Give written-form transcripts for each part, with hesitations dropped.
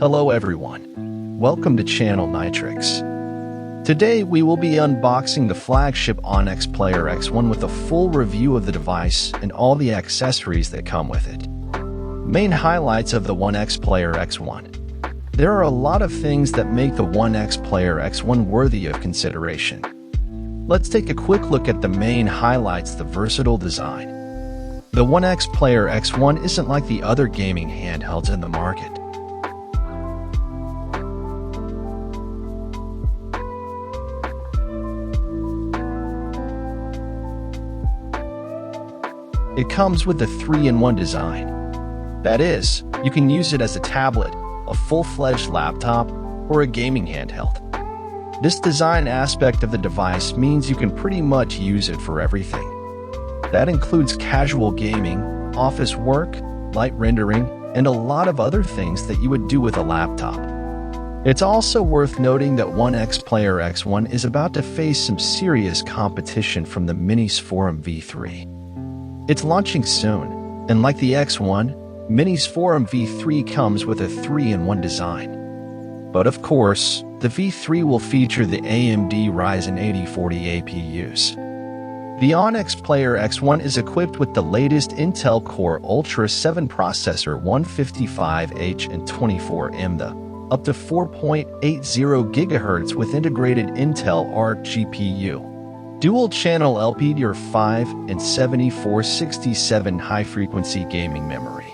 Hello everyone. Welcome to Channel Nitrix. Today we will be unboxing the flagship OnexPlayer X1 with a full review of the device and all the accessories that come with it. Main highlights of the OnexPlayer X1. There are a lot of things that make the OnexPlayer X1 worthy of consideration. Let's take a quick look at the main highlights. The versatile design. The OnexPlayer X1 isn't like the other gaming handhelds in the market. It comes with a 3-in-1 design. That is, you can use it as a tablet, a full-fledged laptop, or a gaming handheld. This design aspect of the device means you can pretty much use it for everything. That includes casual gaming, office work, light rendering, and a lot of other things that you would do with a laptop. It's also worth noting that OnexPlayer X1 is about to face some serious competition from the Impressin V3. It's launching soon, and like the X1, Impressin V3 comes with a 3-in-1 design. But of course, the V3 will feature the AMD Ryzen 8040 APUs. The OnexPlayer X1 is equipped with the latest Intel Core Ultra 7 processor 155H and 24M, the up to 4.80 GHz with integrated Intel Arc GPU. Dual-channel LPDDR5 and 7467 high-frequency gaming memory.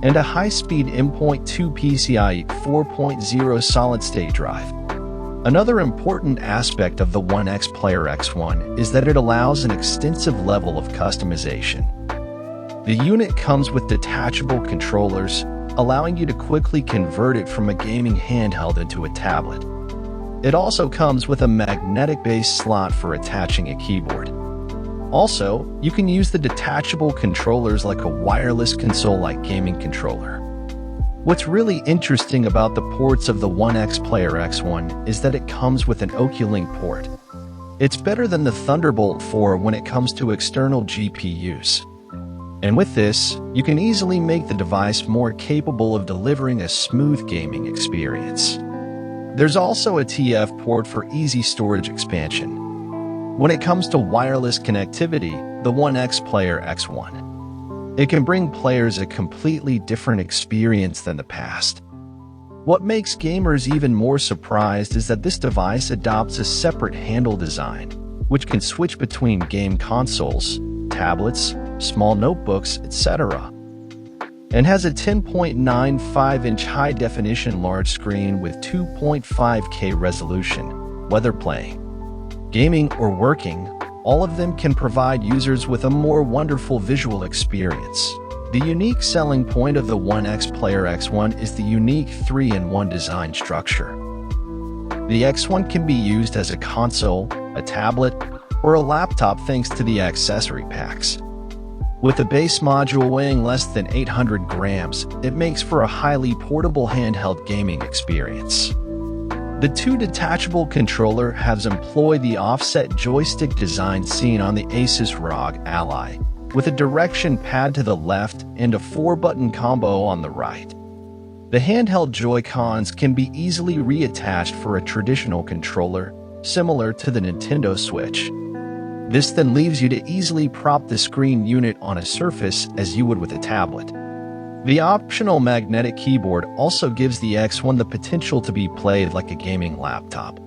And a high-speed M.2 PCIe 4.0 solid-state drive. Another important aspect of the OnexPlayer X1 is that it allows an extensive level of customization. The unit comes with detachable controllers, allowing you to quickly convert it from a gaming handheld into a tablet. It also comes with a magnetic base slot for attaching a keyboard. Also, you can use the detachable controllers like a wireless console-like gaming controller. What's really interesting about the ports of the OnexPlayer X1 is that it comes with an Oculink port. It's better than the Thunderbolt 4 when it comes to external GPUs. And with this, you can easily make the device more capable of delivering a smooth gaming experience. There's also a TF port for easy storage expansion. When it comes to wireless connectivity, the OnexPlayer X1. It can bring players a completely different experience than the past. What makes gamers even more surprised is that this device adopts a separate handle design, which can switch between game consoles, tablets, small notebooks, etc. And has a 10.95-inch high-definition large screen with 2.5K resolution. Whether playing, gaming, or working, all of them can provide users with a more wonderful visual experience. The unique selling point of the OnexPlayer X1 is the unique 3-in-1 design structure. The X1 can be used as a console, a tablet, or a laptop thanks to the accessory packs. With a base module weighing less than 800 grams, it makes for a highly portable handheld gaming experience. The two detachable controller halves employ the offset joystick design seen on the Asus ROG Ally, with a direction pad to the left and a 4-button combo on the right. The handheld Joy-Cons can be easily reattached for a traditional controller, similar to the Nintendo Switch. This then leaves you to easily prop the screen unit on a surface as you would with a tablet. The optional magnetic keyboard also gives the X1 the potential to be played like a gaming laptop.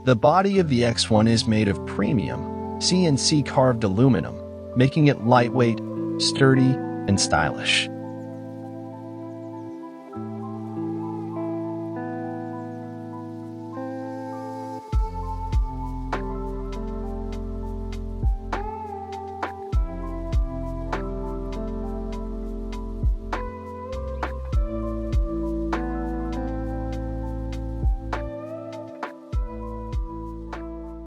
The body of the X1 is made of premium, CNC carved aluminum, making it lightweight, sturdy, and stylish.